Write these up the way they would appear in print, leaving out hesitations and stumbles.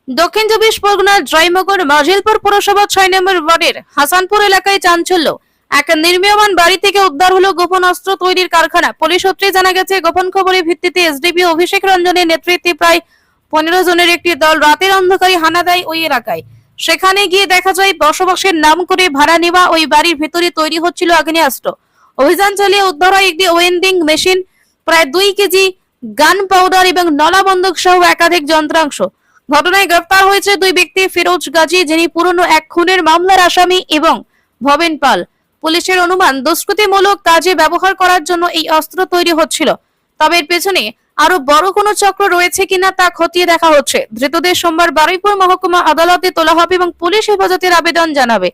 দক্ষিণ চব্বিশ পরগনার জয়মগর মাঝিলপুর পৌরসভা ৬ নম্বর ওয়ার্ডের হাসানপুর এলাকায় চাঞ্চল্য। এক নির্মীয়মান বাড়ি থেকে উদ্ধার হলো গোপন অস্ত্র তৈরির কারখানা। পুলিশ সূত্রে জানা গেছে, গোপন খবরের ভিত্তিতে এসডিপিও অভিষেক রঞ্জনের নেতৃত্বে প্রায় ১৫ জনের একটি দল রাতের অন্ধকারে হানা দেয় ওই এলাকায়। সেখানে গিয়ে দেখা যায় বসবাসের নাম করে ভাড়া নেওয়া ওই বাড়ির ভেতরে তৈরি হচ্ছিল আগ্নেয়াস্ত্র। অভিযান চালিয়ে উদ্ধার হয় একটি ওয়েন্ডিং মেশিন, প্রায় ২ কেজি গান পাউডার এবং নলা বন্দুক সহ একাধিক যন্ত্রাংশ। ঘটনায় গ্রেফতার হয়েছে দুই ব্যক্তি, ফিরোজ গাজী যিনি পুরনো এক খুনের মামলার আসামি এবং ভবেন পাল। পুলিশের অনুমান দুষ্কৃতিমূলক কাজে ব্যবহার করার জন্য এই অস্ত্র তৈরি হচ্ছিল, তবে এর পেছনে আরো বড় কোনো চক্র রয়েছে কিনা তা খতিয়ে দেখা হচ্ছে। ধৃতদের সোমবার বারুইপুর মহকুমা আদালতে তোলা হবে এবং পুলিশ হেফাজতের আবেদন জানাবে।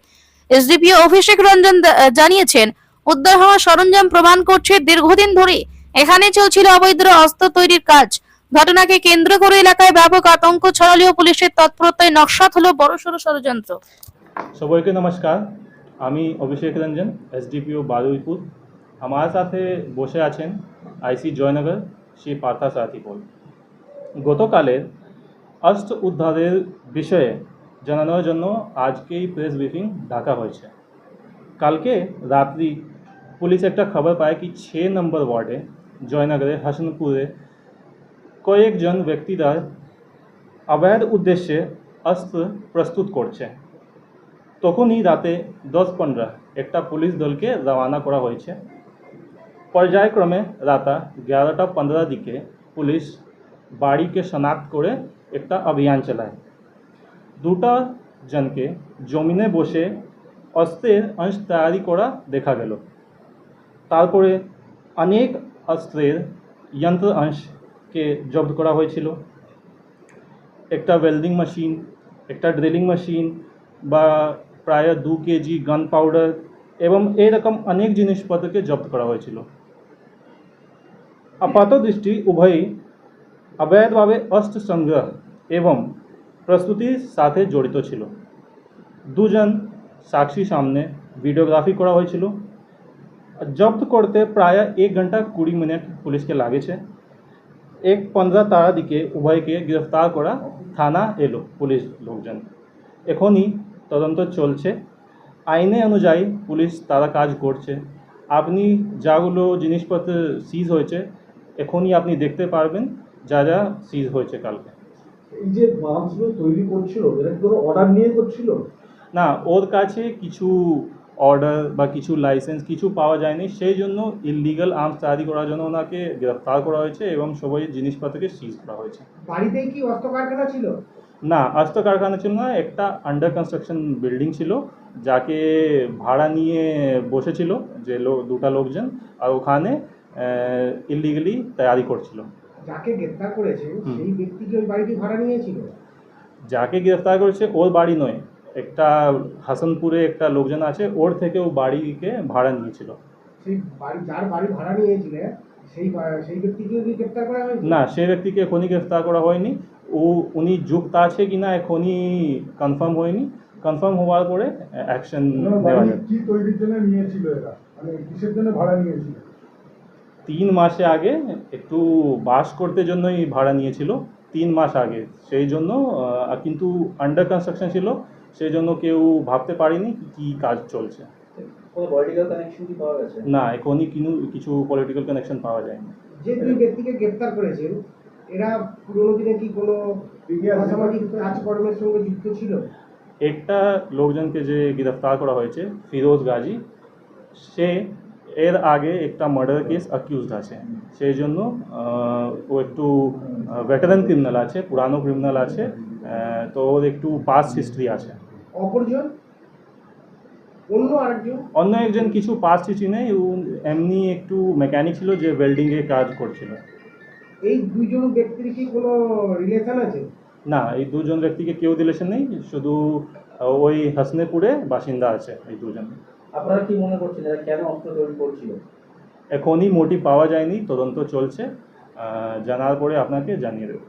এসডিপিও অভিষেক রঞ্জন জানিয়েছেন, উদ্ধার হওয়া সরঞ্জাম প্রমাণ করছে দীর্ঘদিন ধরে এখানে চলছিল অবৈধ অস্ত্র তৈরির কাজ। ঘটনাকে কেন্দ্র করে এলাকায় ব্যাপক আতঙ্ক ছড়ালেও পুলিশের তৎপরতায় নস্যাৎ হলো বড়সড় ষড়যন্ত্র। সবাইকে নমস্কার, আমি অভিষেক রঞ্জন, এসডিপিও বারুইপুর। আমার সাথে বসে আছেন আইসি জয়নগর শ্রী পার্থসারথী পল। গতকালের অস্ত্র উদ্ধারের বিষয়ে জানানোর জন্য আজকেই প্রেস ব্রিফিং ডাকা হয়েছে। কালকে রাত্রি পুলিশ একটা খবর পায় কি ৬ নম্বর ওয়ার্ডে জয়নগরে হাসনপুরে কয়েকজন ব্যক্তিরা অবৈধ উদ্দেশ্যে অস্ত্র প্রস্তুত করছে। তখনই রাতে ১০:১৫ একটা পুলিশ দলকে রওনা করা হয়েছে। পর্যায়ক্রমে রাত 11:15 দিকে পুলিশ বাড়িকে শনাক্ত করে একটা অভিযান চালায়। দুটা জনকে জমিনে বসে অস্ত্রের অংশ তৈরি করা দেখা গেল। তারপরে অনেক অস্ত্রের যন্ত্র অংশকে জব্দ করা হয়েছিল। একটা ওয়েল্ডিং মেশিন, একটা ড্রিলিং মেশিন বা প্রায় ২ কেজি গান পাউডার এবং এরকম অনেক জিনিসপত্রকে জব্দ করা হয়েছিল। আপাত দৃষ্টি উভয়ই অবৈধভাবে অস্ত্র সংগ্রহ এবং প্রস্তুতির সাথে জড়িত ছিল। দুজন সাক্ষী সামনে ভিডিওগ্রাফি করা হয়েছিল। জব্দ করতে প্রায় ১ ঘন্টা ২০ মিনিট পুলিশকে লাগেছে। ১:১৫ দিকে উভয়কে গ্রেফতার করা থানা এলো পুলিশ লোকজন। এখনই তদন্ত চলছে। আইনে অনুযায়ী পুলিশ তারা কাজ করছে। আপনি যাগুলো জিনিসপত্র সিজ হয়েছে এখনই আপনি দেখতে পারবেন, যা যা সিজ হয়েছে কালকে। এই যে আর্মসগুলো তৈরি করছিল, এরা কি কোনো অর্ডার নিয়ে করছিল? না, ওর কাছে কিছু অর্ডার বা কিছু লাইসেন্স কিছু পাওয়া যায়নি, সেই জন্য ইললিগাল আর্মস তৈরি করার জন্য ওনাকে গ্রেফতার করা হয়েছে এবং সবাই জিনিসপত্রকে সিজ করা হয়েছে। বাড়িতেই কি অস্ত্র কারখানা ছিল? না, অস্ত্র কারখানা ছিল না, একটা আন্ডার কনস্ট্রাকশন বিল্ডিং ছিল যাকে ভাড়া নিয়ে বসেছিল যে দুটা লোকজন, আর ওখানে ইললিগালি তৈরি করছিল। যাকে গ্রেফতার করেছে সেই ব্যক্তি কি ওই বাড়িটি ভাড়া নিয়েছিল? যাকে গ্রেফতার করেছে ওর বাড়ি নয়, একটা হাসনপুরে একটা লোকজন আছে, ওর থেকে ও বাড়িকে ভাড়া নিয়েছিল। সেই বাড়ি যার বাড়ি ভাড়া নিয়েছিলেন সেই ব্যক্তিকে কি গ্রেফতার করা হয়েছে? না, সেই ব্যক্তিকে এখনই গ্রেফতার করা হয়নি। উনি যুক্ত আছে কিনা এখনই কনফার্ম হয়নি। কনফার্ম হওয়ার পরে অ্যাকশন নেওয়া যাবে। কি তৈরির জন্য নিয়েছিল এরা, মানে কিসের জন্য ভাড়া নিয়েছিল? ৩ মাসে আগে একটু বাস করতে জন্যই ভাড়া নিয়েছিল, ৩ মাস আগে। সেই জন্য কিন্তু আন্ডার কনস্ট্রাকশন ছিল, সেই জন্য কেউ ভাবতে পারেনি কি কাজ চলছে। কোনো পলিটিক্যাল কানেকশন কি পাওয়া গেছে? না, এখনই কিছু পলিটিক্যাল কানেকশন পাওয়া যায়নি। যে দুই ব্যক্তিকে গ্রেফতার করেছেন এরা পুরোনো দিনে কি কোনো অসামাজিক কাজকর্মের সঙ্গে যুক্ত ছিল? একটা লোকজনকে যে গ্রেফতার করা হয়েছে ফিরোজ গাজী, সে এর আগে একটা মার্ডার কেস অ্যাকিউজড আছে, সেই জন্য ও একটু ভেটারান ক্রিমিনাল আছে, পুরানো ক্রিমিনাল আছে, তো ওর একটু পাস্ট হিস্ট্রি আছে। অপরজন অন্য একজন কিছু পাস্ট হিস্ট্রি নেই, ও এমনি একটু মেকানিক ছিল যে ওয়েল্ডিংয়ে কাজ করছিল। এই দুইজন ব্যক্তির কি কোনো রিলেশন আছে? না, এই দুজন ব্যক্তিকে কেউ রিলেশন নেই, শুধু ওই হাসনেপুরে বাসিন্দা আছে এই দুজন। আপনারা কি মনে করছেন এরা কেন অস্ত্র তৈরি করছিল? এখনই মোটিভ পাওয়া যায়নি, তদন্ত চলছে, জানার পরে আপনাকে জানিয়ে দেব।